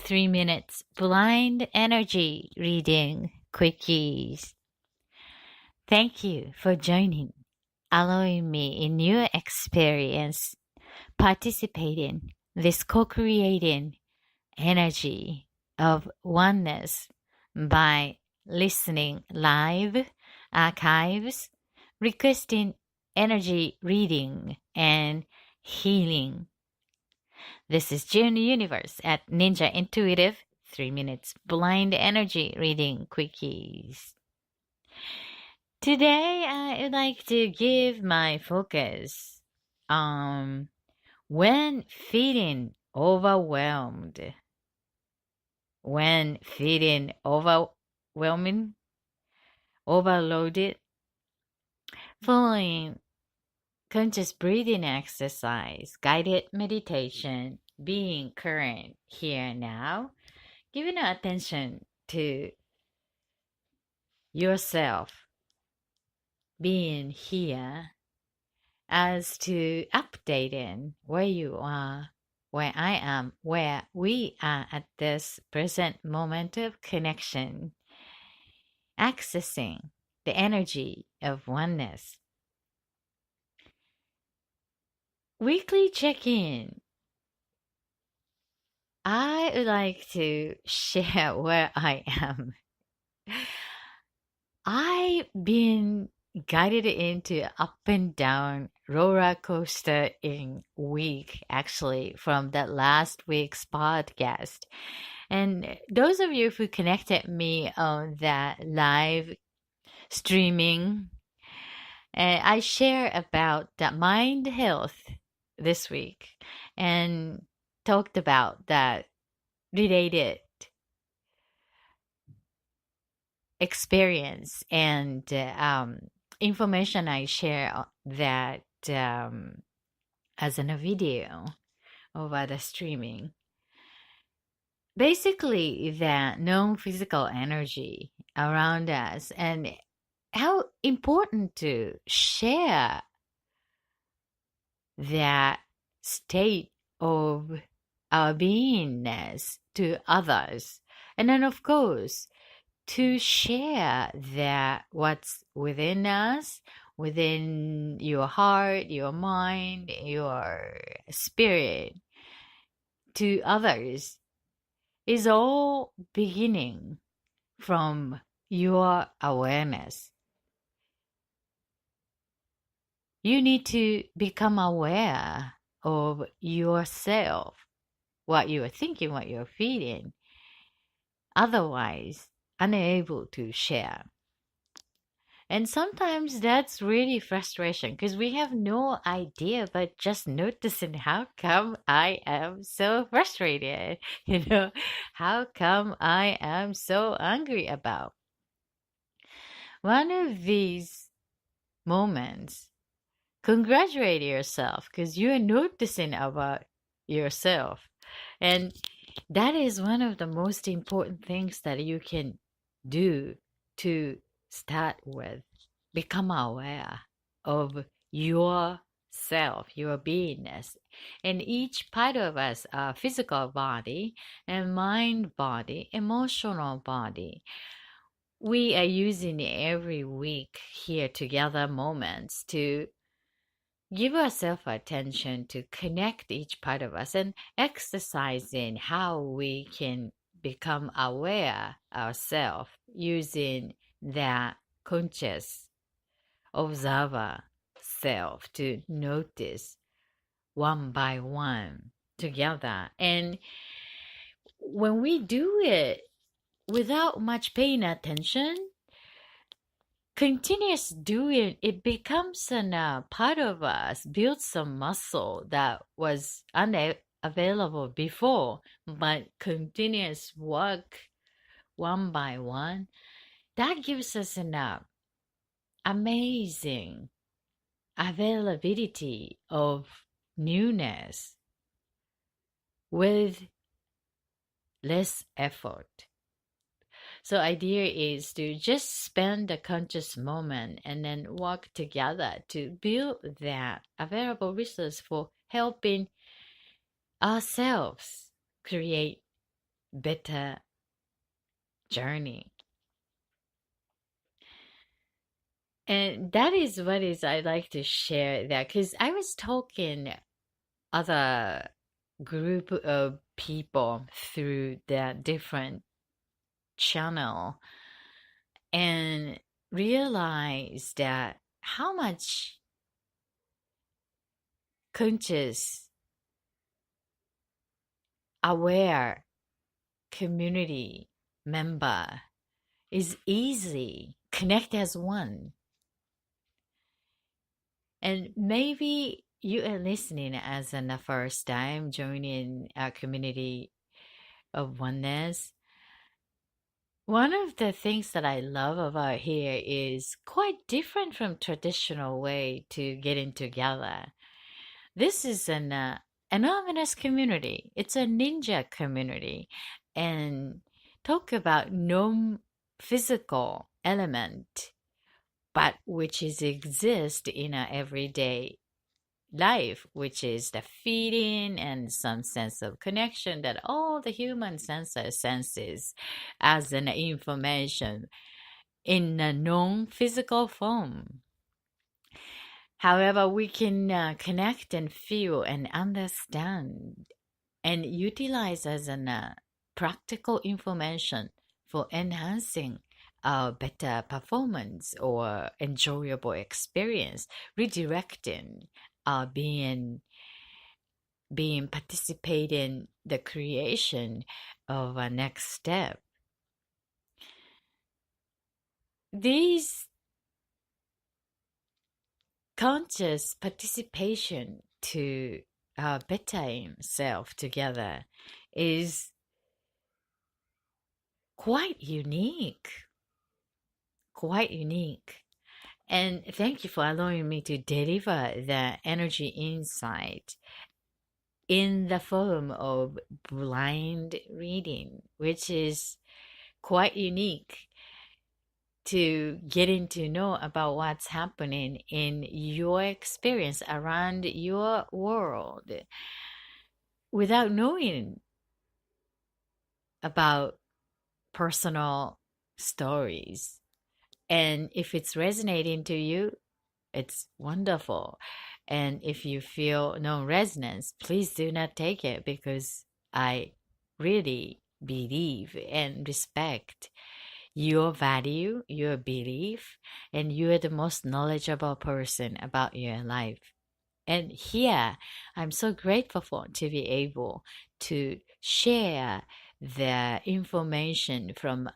3 minutes blind energy reading quickies. Thank you for joining, allowing me in your experience, participating this co-creating energy of oneness by listening live, archives, requesting energy reading, and healing. This is June Universe at Ninja Intuitive 3 minutes blind energy reading quickies. Today I would like to give my focus on when feeling overwhelmed. When feeling overwhelming, overloaded, following conscious breathing exercise, guided meditation, being current here now, giving attention to yourself, being here as to updating where you are, where I am, where we are at this present moment of connection, accessing the energy of oneness. Weekly check-in. I would like to share where I am. I've been guided into up and down roller coaster in week actually from that last week's podcast. And those of you who connected me on that live streaming, I share about that mind health this week and talked about that related experience and information I share that as in a video over the streaming. Basically, that non-physical energy around us and how important to share that state of our beingness to others. And then, of course, to share that what's within us, within your heart, your mind, your spirit, to others is all beginning from your awareness. You need to become aware of yourself, what you are thinking, what you're feeling. Otherwise, unable to share. And sometimes that's really frustration because we have no idea, but just noticing how come I am so frustrated, how come I am so angry about. One of these moments, congratulate yourself because you're noticing about yourself. And that is one of the most important things that you can do to start with. Become aware of yourself, your beingness. And each part of us, our physical body and mind body, emotional body, we are using every week here together moments to give ourselves attention to connect each part of us and exercising how we can become aware ourselves using that conscious observer self to notice one by one together. And when we do it without much paying attention, continuous doing, it becomes a part of us, builds some muscle that was unavailable before, but continuous work one by one, that gives us an amazing availability of newness with less effort. So idea is to just spend a conscious moment and then work together to build that available resource for helping ourselves create better journey. And that is what is I like to share that because I was talking other group of people through that different channel and realized that how much conscious, aware community member is easy connect as one. And maybe you are listening as in the first time joining our community of oneness. One of the things that I love about here is quite different from traditional way to getting together. This is an anonymous community. It's a ninja community, and talk about no physical element, but which is exist in our everyday life, which is the feeling and some sense of connection that all the human senses as an information in a non-physical form. However, we can connect and feel and understand and utilize as an practical information for enhancing better performance or enjoyable experience, redirecting being participating the creation of a next step. These conscious participation to better himself together is quite unique, quite unique. And thank you for allowing me to deliver the energy insight in the form of blind reading, which is quite unique to getting to know about what's happening in your experience around your world without knowing about personal stories. And if it's resonating to you, it's wonderful. And if you feel no resonance, please do not take it because I really believe and respect your value, your belief, and you're the most knowledgeable person about your life. And here, I'm so grateful for to be able to share the information from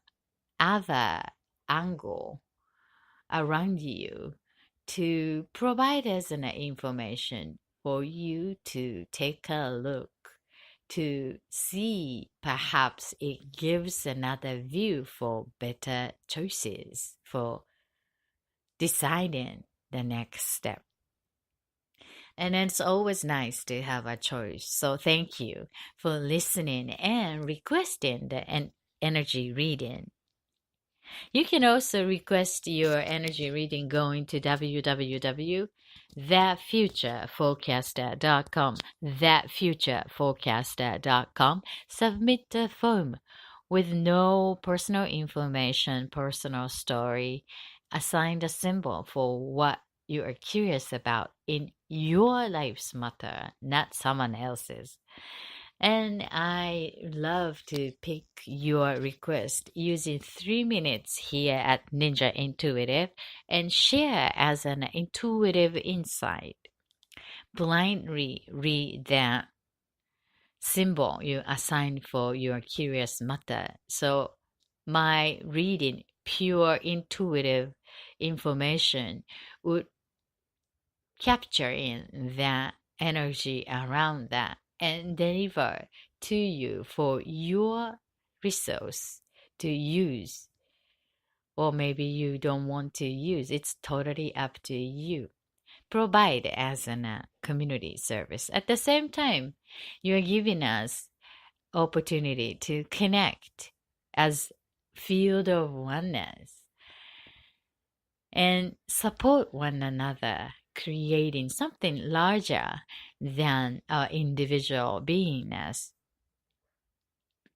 other angle around you to provide us an information for you to take a look to see perhaps it gives another view for better choices for deciding the next step. And it's always nice to have a choice. So thank you for listening and requesting the energy reading. You can also request your energy reading going to www.thatfutureforecaster.com. Thatfutureforecaster.com. Submit the form with no personal information, personal story. Assign the symbol for what you are curious about in your life's matter, not someone else's. And I love to pick your request using 3 minutes here at Ninja Intuitive and share as an intuitive insight. Blindly read that symbol you assign for your curious matter. So my reading pure intuitive information would capture in that energy around that and deliver to you for your resource to use, or maybe you don't want to use. It's totally up to you. Provide as a community service. At the same time, you're giving us opportunity to connect as field of oneness and support one another, creating something larger than our individual beingness.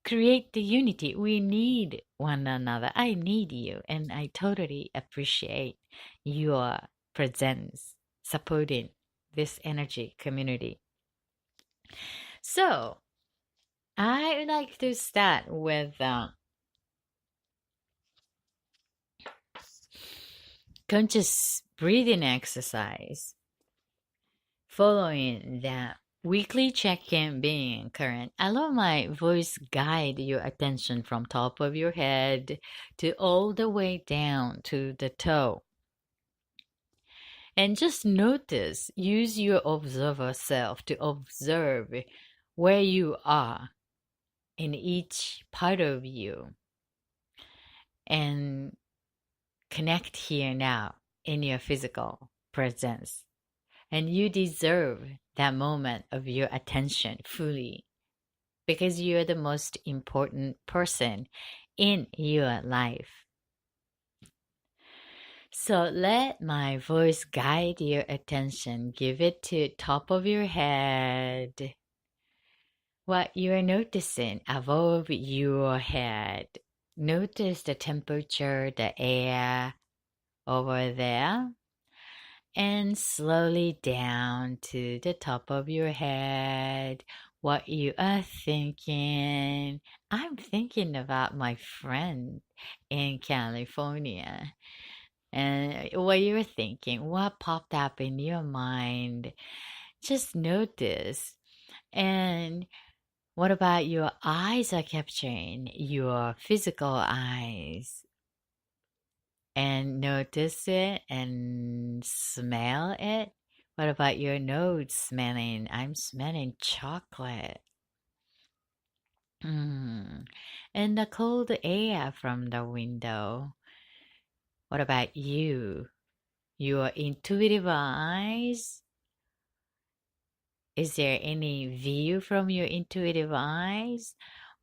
create the unity. We need one another. I need you, and I totally appreciate your presence supporting this energy community. So, I would like to start with conscious breathing exercise. Following that weekly check-in being current, allow my voice guide your attention from top of your head to all the way down to the toe. And just notice, use your observer self to observe where you are in each part of you and connect here now in your physical presence. And you deserve that moment of your attention fully because you're the most important person in your life. So let my voice guide your attention. Give it to top of your head. What you are noticing above your head. Notice the temperature, the air over there. And slowly down to the top of your head. What you are thinking. I'm thinking about my friend in California. And what you're thinking, what popped up in your mind, just notice. And what about your eyes are capturing your physical eyes? And notice it and smell it. What about your nose smelling? I'm smelling chocolate. Mm. And the cold air from the window. What about you? Your intuitive eyes? Is there any view from your intuitive eyes?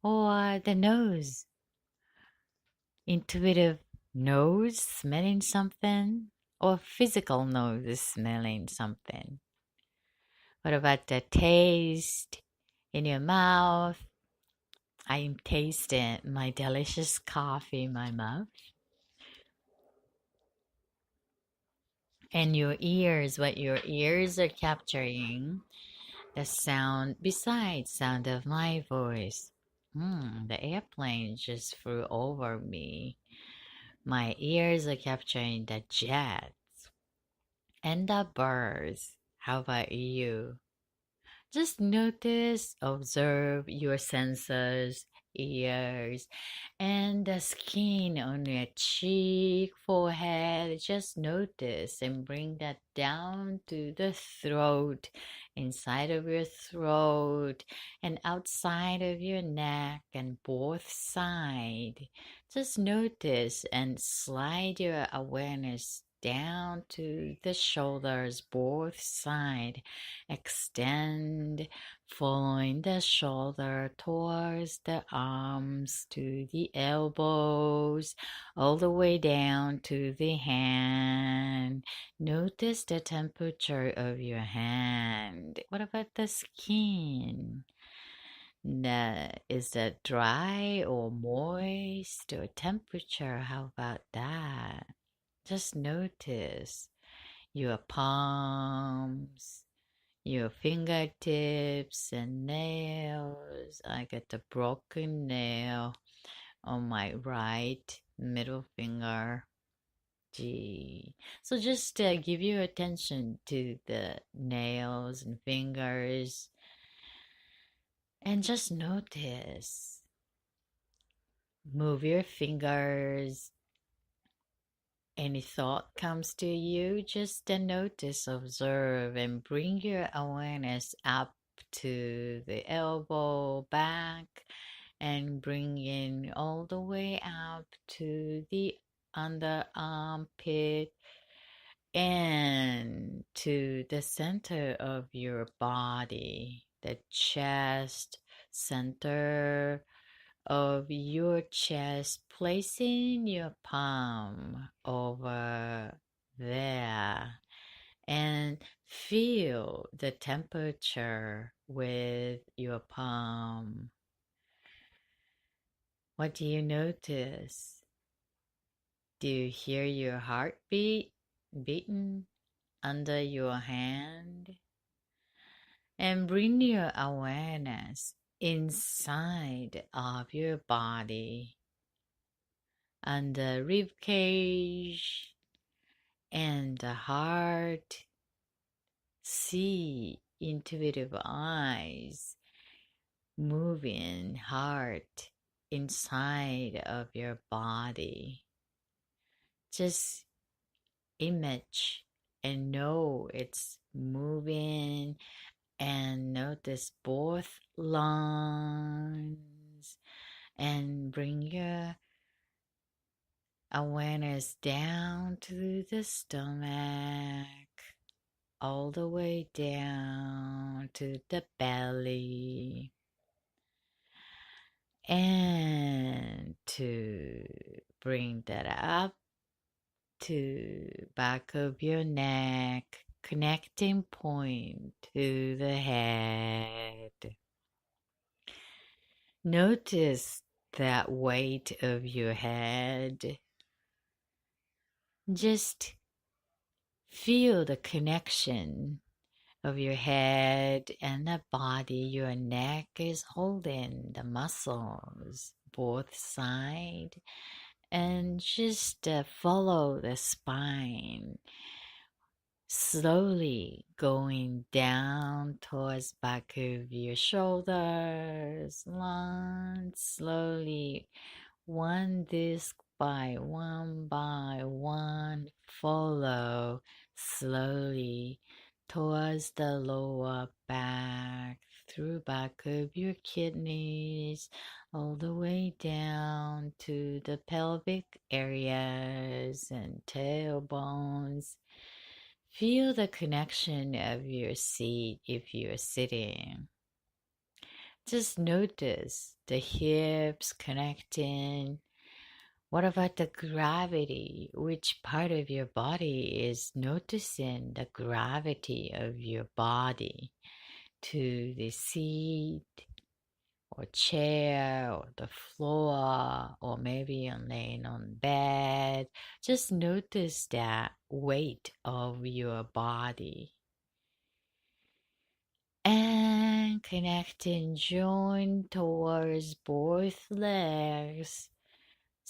Or the nose? Intuitive nose smelling something? Or physical nose smelling something? What about the taste in your mouth? I'm tasting my delicious coffee in my mouth. And your ears, what your ears are capturing, the sound besides sound of my voice. The airplane just flew over me. My ears are capturing the jets and the birds. How about you? Just notice, observe your senses, ears, and the skin on your cheek, forehead. Just notice and bring that down to the throat, inside of your throat, and outside of your neck, and both sides. Just notice and slide your awareness down to the shoulders, both sides. Extend, following the shoulder towards the arms to the elbows, all the way down to the hand. Notice the temperature of your hand. What about the skin? Is that dry or moist or temperature? How about that? Just notice your palms, your fingertips and nails. I got a broken nail on my right middle finger. Gee. So just give your attention to the nails and fingers and just notice. Move your fingers. Any thought comes to you, just notice, observe, and bring your awareness up to the elbow back and bring in all the way up to the under armpit and to the center of your body, the chest center of your chest, placing your palm over there and feel the temperature with your palm. What do you notice? Do you hear your heartbeat beating under your hand? And bring your awareness inside of your body, under rib cage and the heart. See intuitive eyes moving heart inside of your body. Just image and know it's moving, and notice both lungs, and bring your awareness down to the stomach, all the way down to the belly, and to bring that up to back of your neck, connecting point to the head. Notice that weight of your head. Just feel the connection of your head and the body. Your neck is holding the muscles, both sides, and just follow the spine, slowly going down towards back of your shoulders, lunge slowly, one disc by one, follow slowly towards the lower back, through back of your kidneys, all the way down to the pelvic areas and tailbones. Feel the connection of your seat if you're sitting. Just notice the hips connecting. What about the gravity? Which part of your body is noticing the gravity of your body to the seat or chair or the floor, or maybe you're laying on bed? Just notice that weight of your body. And connecting joint towards both legs,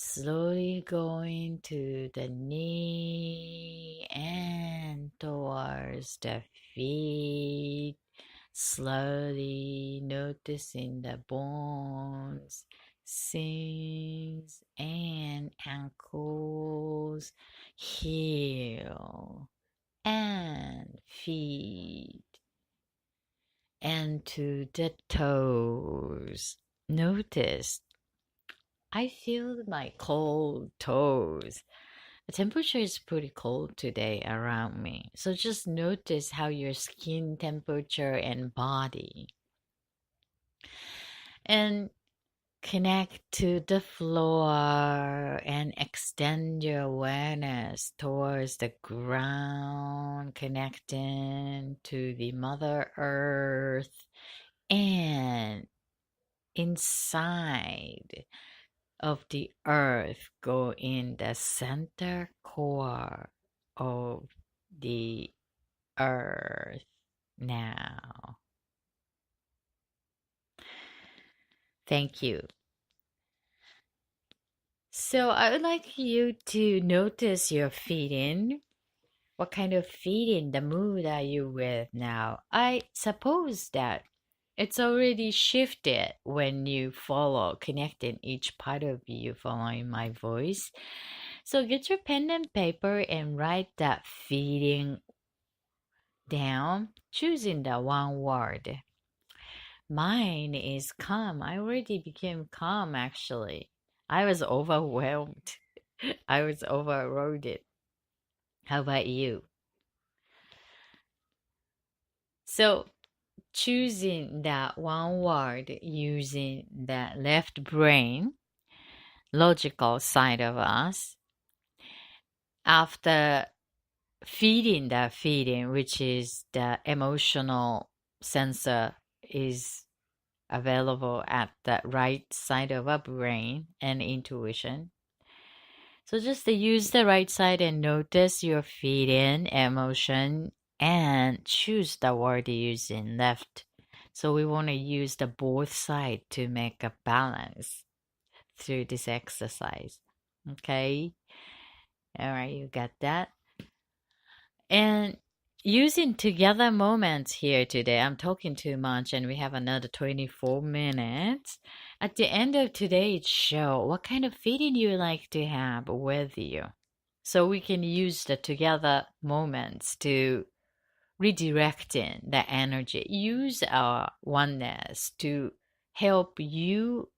slowly going to the knee and towards the feet, slowly noticing the bones, seams, and ankles, heel, and feet, and to the toes. Notice I feel my cold toes. The temperature is pretty cold today around me. So just notice how your skin temperature and body. And connect to the floor and extend your awareness towards the ground, connecting to the Mother Earth and inside of the earth. Go in the center core of the earth now. Thank you. So I would like you to notice your feeding. What kind of feeding, the mood are you with now? I suppose that it's already shifted when you follow, connecting each part of you following my voice. So get your pen and paper and write that feeding down, choosing the one word. Mine is calm. I already became calm actually. I was overwhelmed. I was overloaded. How about you? So choosing that one word using the left brain, logical side of us, after feeding that feeding, which is the emotional sensor, is available at the right side of our brain and intuition. So just to use the right side and notice your feeling, emotion, and choose the word you use in left. So we want to use the both side to make a balance through this exercise. Okay. All right, you got that. And using together moments here today, I'm talking too much, and we have another 24 minutes. At the end of today's show, what kind of feeling you like to have with you? So we can use the together moments to redirecting the energy. Use our oneness to help you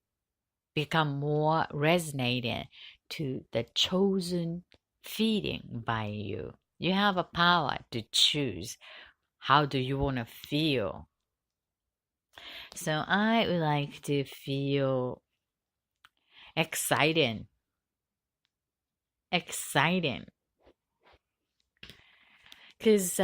become more resonating to the chosen feeling by you. You have a power to choose how do you want to feel. So I would like to feel exciting. Exciting. Because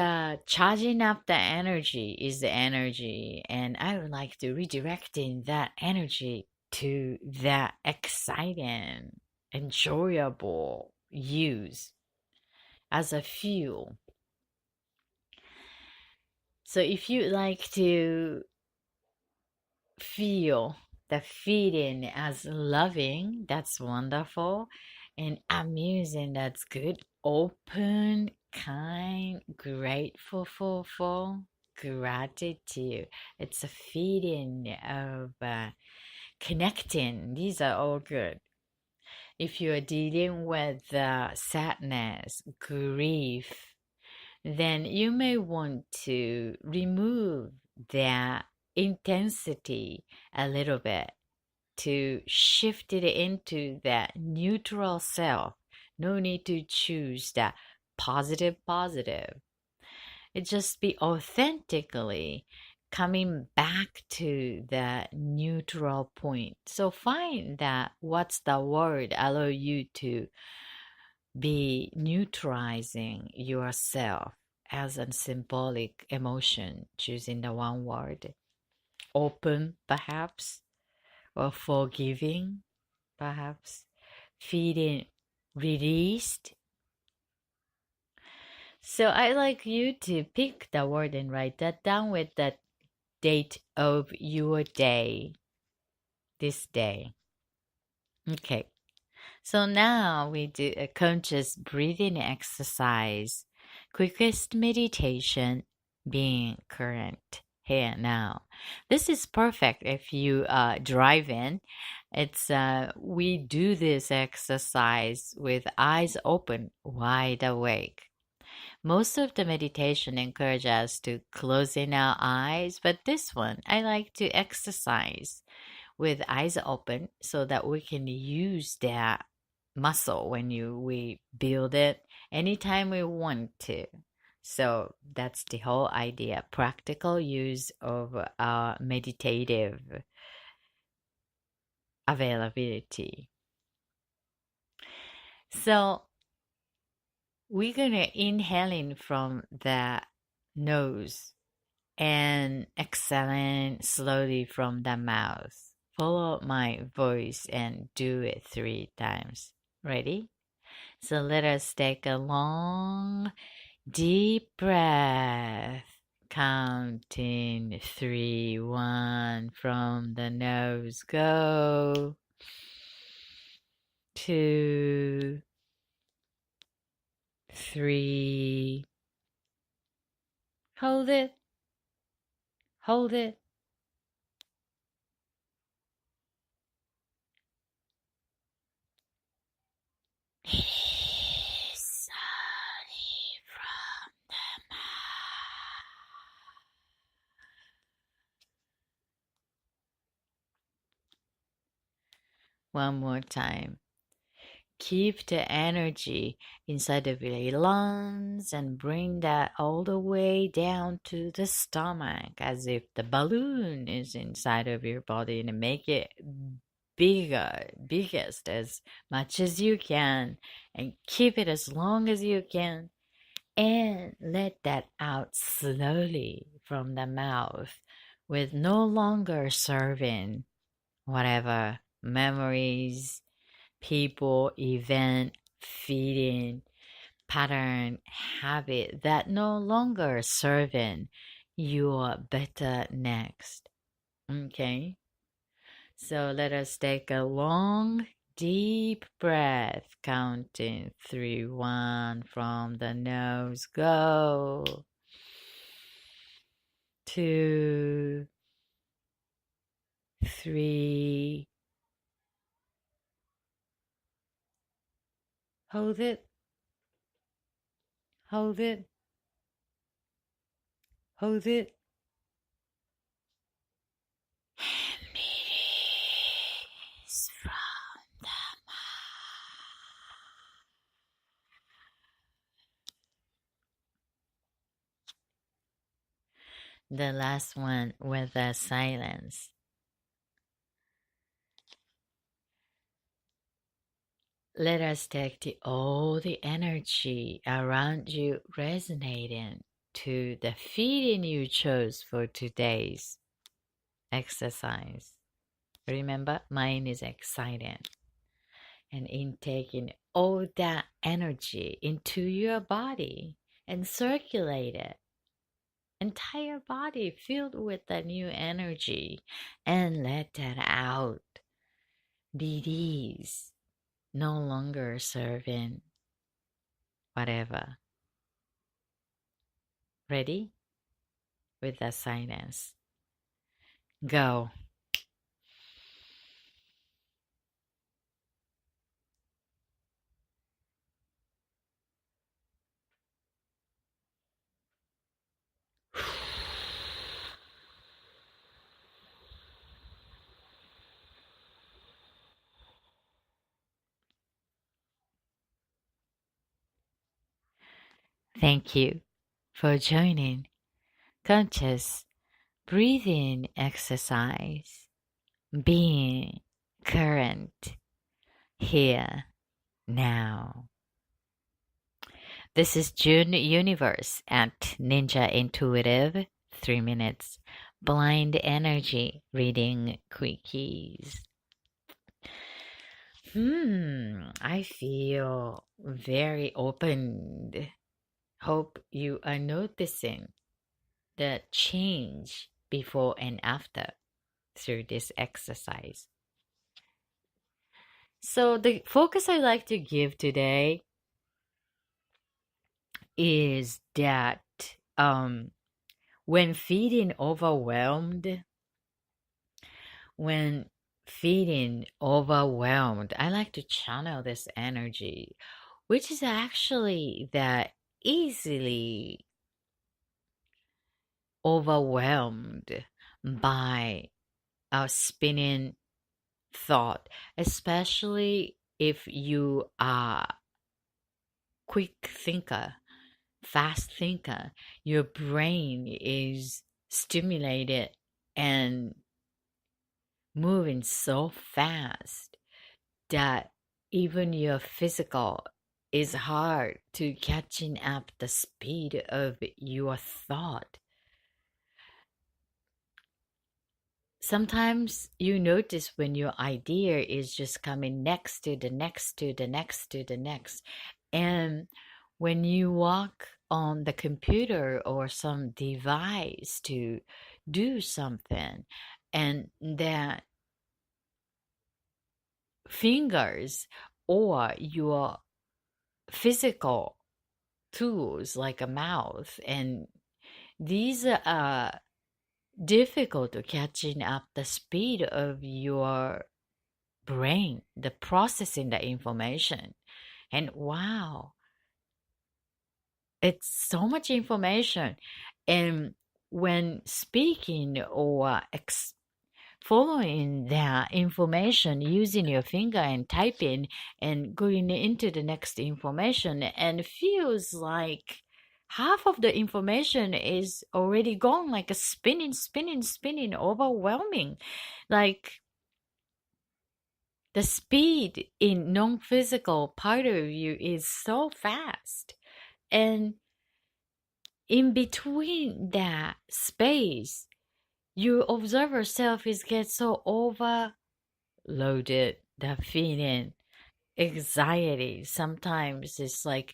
charging up the energy is the energy, and I would like to redirecting that energy to that exciting, enjoyable use as a fuel. So if you like to feel the feeling as loving, that's wonderful, and amusing, that's good. Open, kind, grateful for gratitude. It's a feeling of connecting. These are all good. If you are dealing with sadness, grief, then you may want to remove that intensity a little bit to shift it into that neutral self. No need to choose that positive. It just be authentically coming back to that neutral point. So find that what's the word allow you to be neutralizing yourself as a symbolic emotion, choosing the one word. Open, perhaps, or forgiving, perhaps. Feeling released. So I like you to pick the word and write that down with the date of your day, this day. Okay. So now we do a conscious breathing exercise. Quickest meditation being current here now. This is perfect if you are driving. It's we do this exercise with eyes open, wide awake. Most of the meditation encourage us to closing our eyes, but this one I like to exercise with eyes open so that we can use that muscle when we build it anytime we want to. So that's the whole idea, practical use of our meditative availability. So we're gonna inhaling from the nose and exhaling slowly from the mouth. Follow my voice and do it 3 times. Ready? So let us take a long, deep breath. Counting 3, 1 from the nose. Go. 2, 3. Hold it. Hold it. Release slowly from the mouth. One more time. Keep the energy inside of your lungs and bring that all the way down to the stomach as if the balloon is inside of your body, and make it biggest as much as you can, and keep it as long as you can, and let that out slowly from the mouth with no longer serving whatever memories, people, event, feeding, pattern, habit that no longer serving your better next. Okay? So let us take a long, deep breath, counting 3, 1 from the nose. Go. 2, 3. Hold it, hold it, hold it. And release from the mouth. The last one with the silence. Let us take all the energy around you resonating to the feeling you chose for today's exercise. Remember, mine is exciting. And in taking all that energy into your body and circulate it, entire body filled with that new energy, and let that out. Be these no longer serving whatever. Ready? With the silence. Go. Thank you for joining conscious breathing exercise. Being current here now. This is June Universe at Ninja Intuitive 3 minutes blind energy reading quickies. I feel very opened. Hope you are noticing the change before and after through this exercise. So the focus I like to give today is that when feeling overwhelmed, when feeling overwhelmed, I like to channel this energy, which is actually that easily overwhelmed by our spinning thought, especially if you are quick thinker, fast thinker. Your brain is stimulated and moving so fast that even your physical is hard to catching up the speed of your thought. Sometimes you notice when your idea is just coming next to the next to the next to the next. And when you walk on the computer or some device to do something, and that fingers or your physical tools like a mouth, and these are difficult to catching up the speed of your brain, the processing the information. And wow, it's so much information. And when speaking or following that information using your finger and typing and going into the next information, and feels like half of the information is already gone, like a spinning, overwhelming. Like the speed in non-physical part of you is so fast. And in between that space, Your observer self is get so overloaded, the feeling, anxiety. Sometimes it's like,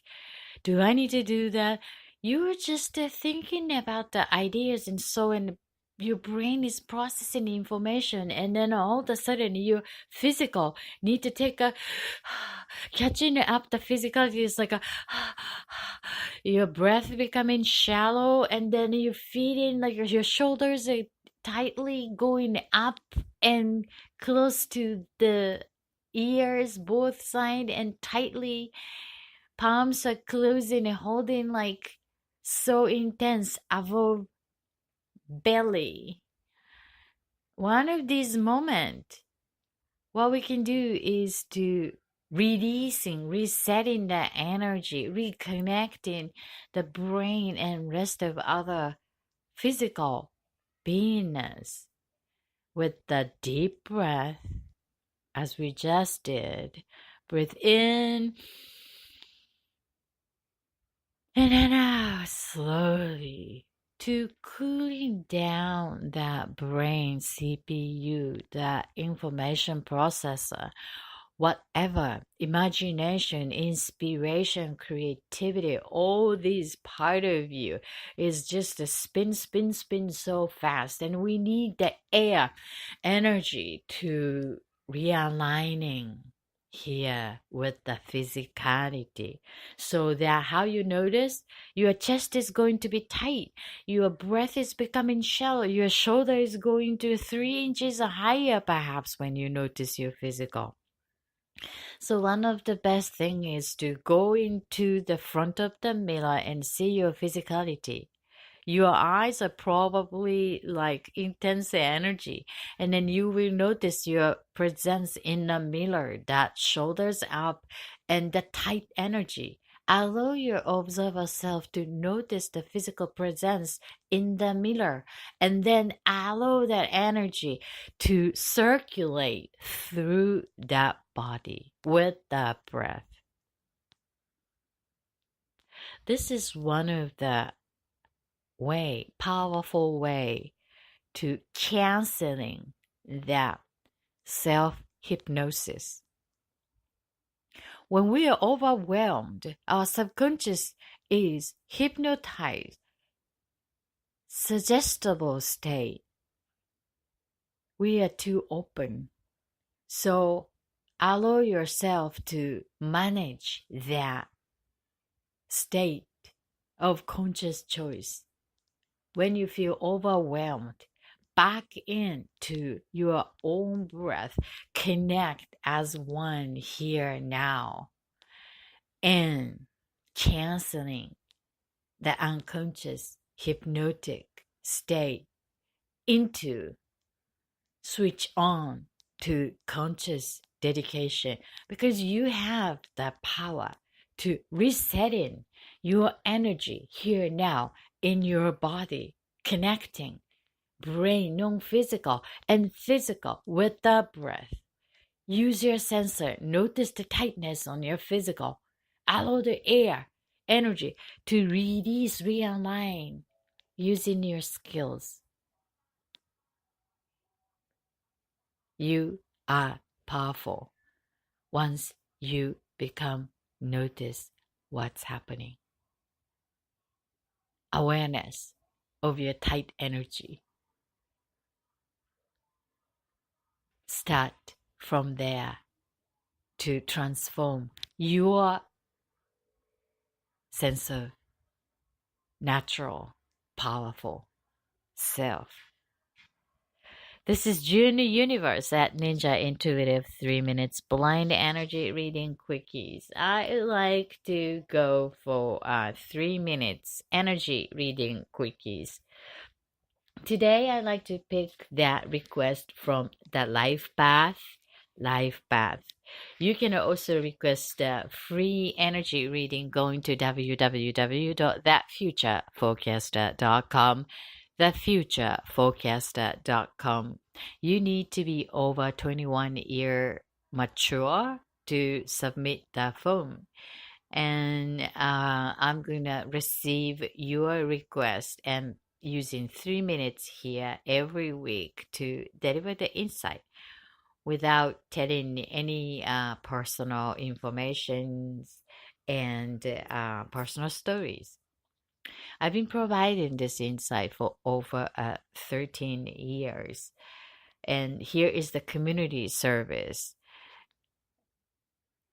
do I need to do that? You're just thinking about the ideas, and so in your brain is processing the information, and then all of a sudden your physical need to take a catching up. The physicality is like a your breath becoming shallow, and then you're feeling like your shoulders are tightly going up and close to the ears, both side, and tightly palms are closing and holding like so intense above belly. One of these moments, what we can do is to releasing, resetting the energy, reconnecting the brain and rest of other physical beingness with the deep breath as we just did. Breathe in and then out slowly to cooling down that brain CPU, that information processor, whatever, imagination, inspiration, creativity, all these part of you is just a spin, spin, spin so fast. And we need the air energy to realigning here with the physicality, so that how you notice your chest is going to be tight, your breath is becoming shallow, your shoulder is going to 3 inches higher perhaps when you notice your physical. So one of the best thing is to go into the front of the mirror and see your physicality. Your eyes are probably like intense energy, and then you will notice your presence in the mirror, that shoulders up and the tight energy. Allow your observer self to notice the physical presence in the mirror, and then allow that energy to circulate through that body with the breath. This is one of the powerful way to canceling that self hypnosis. When we are overwhelmed, our subconscious is hypnotized, suggestible state. We are too open. So allow yourself to manage that state of conscious choice. When you feel overwhelmed, back into your own breath, connect as one here now, and canceling the unconscious hypnotic state into switch on to conscious dedication, because you have the power to resetting your energy here now in your body, connecting brain, non-physical, and physical with the breath. Use your sensor. Notice the tightness on your physical. Allow the air, energy to release, realign using your skills. You are powerful once you become notice what's happening. Awareness of your tight energy. Start from there to transform your sense of natural, powerful self. This is Junior Universe at Ninja Intuitive 3 Minutes Blind Energy Reading Quickies. I like to go for 3 minutes energy reading quickies. Today, I like to pick that request from the Life Path. Life Path. You can also request a free energy reading going to www.thatfutureforecaster.com. Thefutureforecaster.com. You need to be over 21 year mature to submit the form. And I'm going to receive your request and using 3 minutes here every week to deliver the insight without telling any personal information and personal stories. I've been providing this insight for over 13 years. And here is the community service.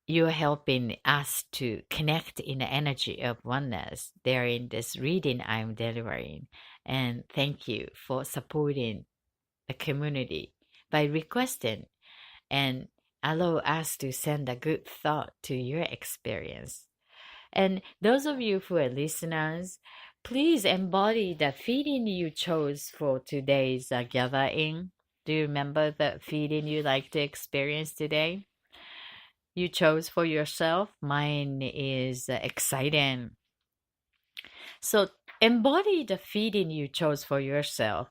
You're helping us to connect in the energy of oneness there in this reading I'm delivering. And thank you for supporting the community by requesting and allow us to send a good thought to your experience. And those of you who are listeners, please embody the feeling you chose for today's gathering. Do you remember the feeling you like to experience today? You chose for yourself. Mine is exciting. So embody the feeling you chose for yourself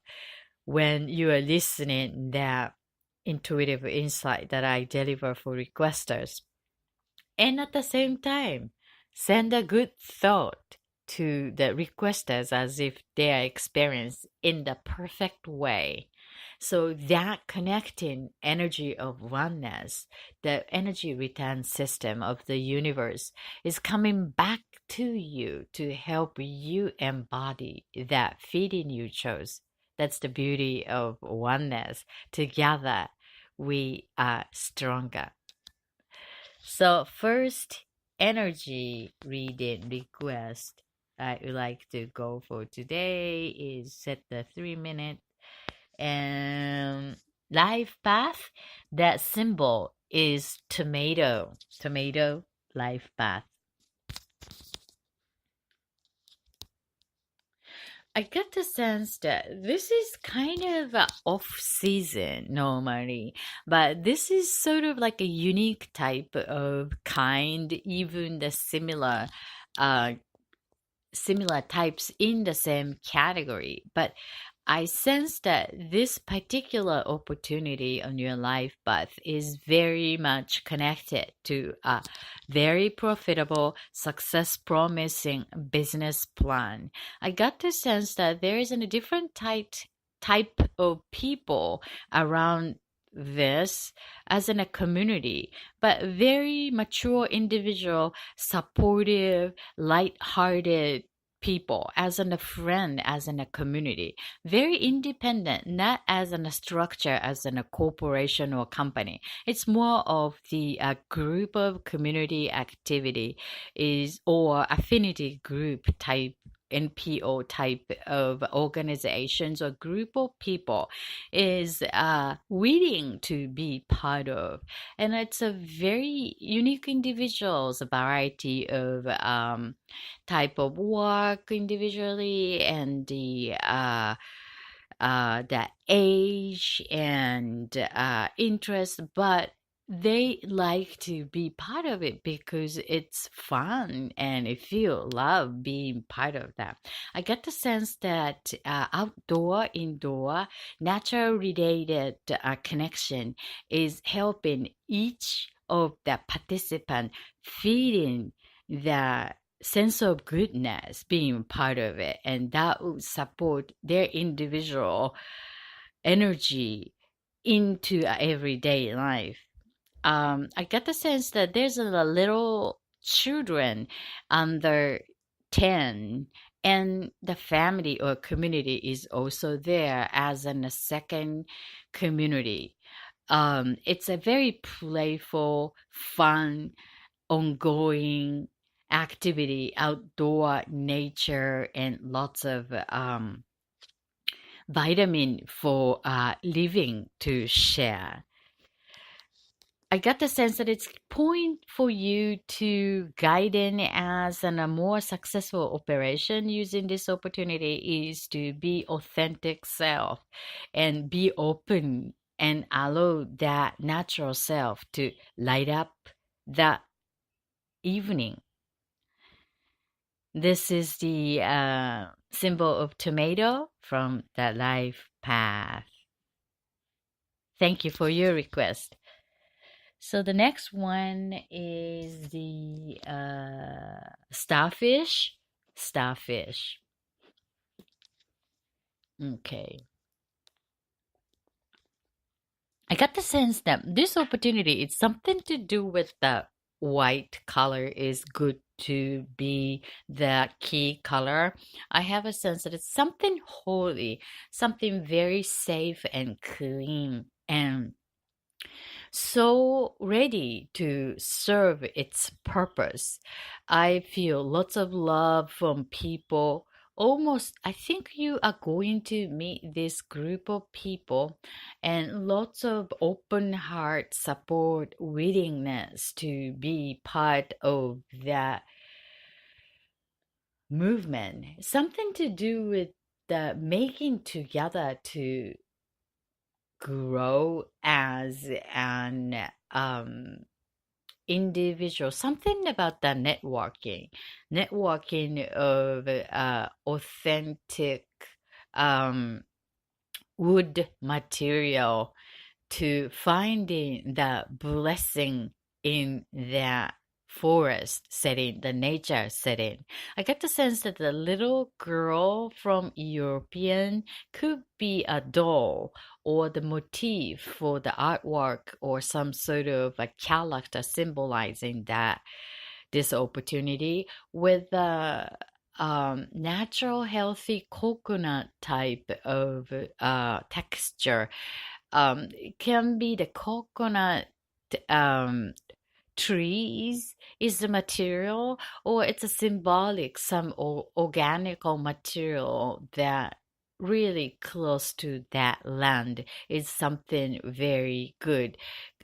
when you are listening that intuitive insight that I deliver for requesters. And at the same time, send a good thought to the requesters as if they are experienced in the perfect way. So that connecting energy of oneness, the energy return system of the universe is coming back to you to help you embody that feeling you chose. That's the beauty of oneness. Together, we are stronger. So first energy reading request I would like to go for today is set the 3 minute and life path. That symbol is tomato. Tomato life path. I get the sense that this is kind of a off season normally, but this is sort of like a unique type of kind, even the uh, similar types in the same category. But I sense that this particular opportunity on your life path is very much connected to a very profitable, success promising business plan. I got the sense that there is a different type of people around this as in a community, but very mature individual, supportive, light-hearted people, as in a friend, as in a community, very independent, not as in a structure, as in a corporation or company. It's more of the group of community activity is or affinity group type NPO type of organizations or group of people is willing to be part of. And it's a very unique individuals, a variety of type of work individually and the age and interest, but they like to be part of it because it's fun and they feel love being part of that. I get the sense that outdoor, indoor, natural related connection is helping each of the participant feeling the sense of goodness being part of it, and that would support their individual energy into everyday life. I get the sense that there's a little children under 10 and the family or community is also there as in a second community. It's a very playful, fun, ongoing activity, outdoor nature, and lots of vitamin for living to share. I got the sense that it's point for you to guide in as a more successful operation using this opportunity is to be authentic self and be open and allow that natural self to light up that evening. This is the symbol of tomato from the life path. Thank you for your request. So the next one is the starfish. Starfish. Okay. I got the sense that this opportunity is something to do with the white color is good to be the key color. I have a sense that it's something holy, something very safe and clean and so ready to serve its purpose. I feel lots of love from people. Almost, I think you are going to meet this group of people and lots of open heart support, willingness to be part of that movement. Something to do with the making together to grow as an individual, something about the networking of authentic um, wood material to finding the blessing in the forest setting, the nature setting. I get the sense that the little girl from European could be a doll or the motif for the artwork or some sort of a character symbolizing that this opportunity with the natural healthy coconut type of texture. It can be the coconut um, trees is the material, or it's a symbolic, some organical material that really close to that land is something very good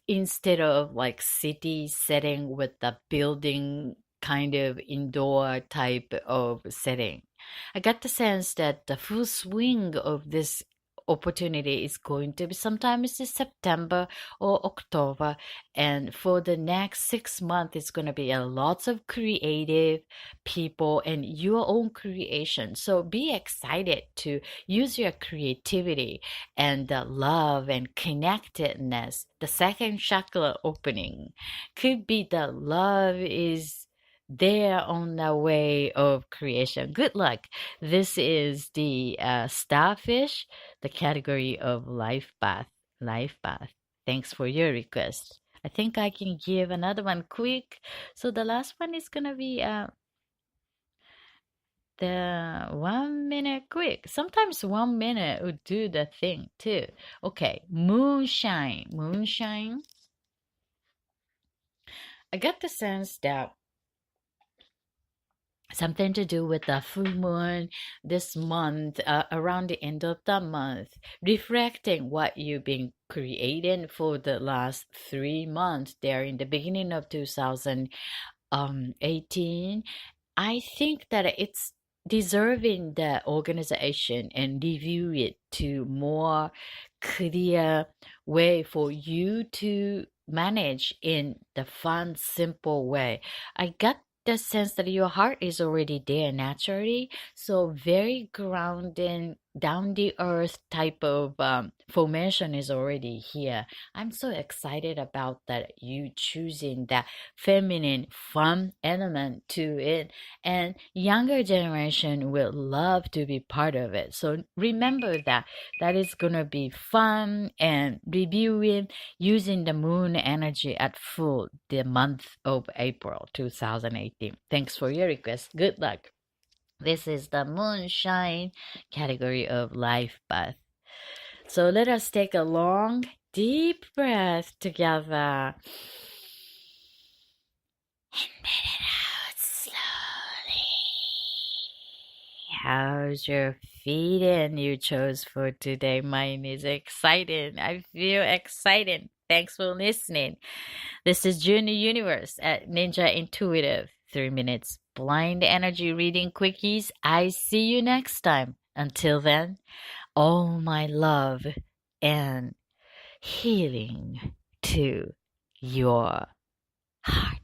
instead of like city setting with the building kind of indoor type of setting. I got the sense that the full swing of this opportunity is going to be sometime in September or October. And for the next 6 months, it's going to be a lots of creative people and your own creation. So be excited to use your creativity and the love and connectedness. The second chakra opening could be the love is there on the way of creation. Good luck. This is the starfish, the category of life path. Life path. Thanks for your request. I think I can give another one quick. So the last one is gonna be the 1 minute quick. Sometimes 1 minute would do the thing too. Okay, moonshine. Moonshine. I got the sense that something to do with the full moon this month, around the end of the month, reflecting what you've been creating for the last 3 months there in the beginning of 2018. I think that it's deserving the organization and review it to more clear way for you to manage in the fun, simple way. I got the sense that your heart is already there naturally, so very grounding, down the earth type of formation is already here. I'm so excited about that you choosing that feminine fun element to it, and younger generation will love to be part of it. So remember that that is gonna be fun and reviewing using the moon energy at full the month of April 2018. Thanks for your request. Good luck. This is the moonshine category of life path. So let us take a long, deep breath together. And let it out slowly. How's your feeling you chose for today? Mine is exciting. I feel excited. Thanks for listening. This is Junior Universe at Ninja Intuitive. 3 minutes blind energy reading quickies. I see you next time. Until then, all my love and healing to your heart.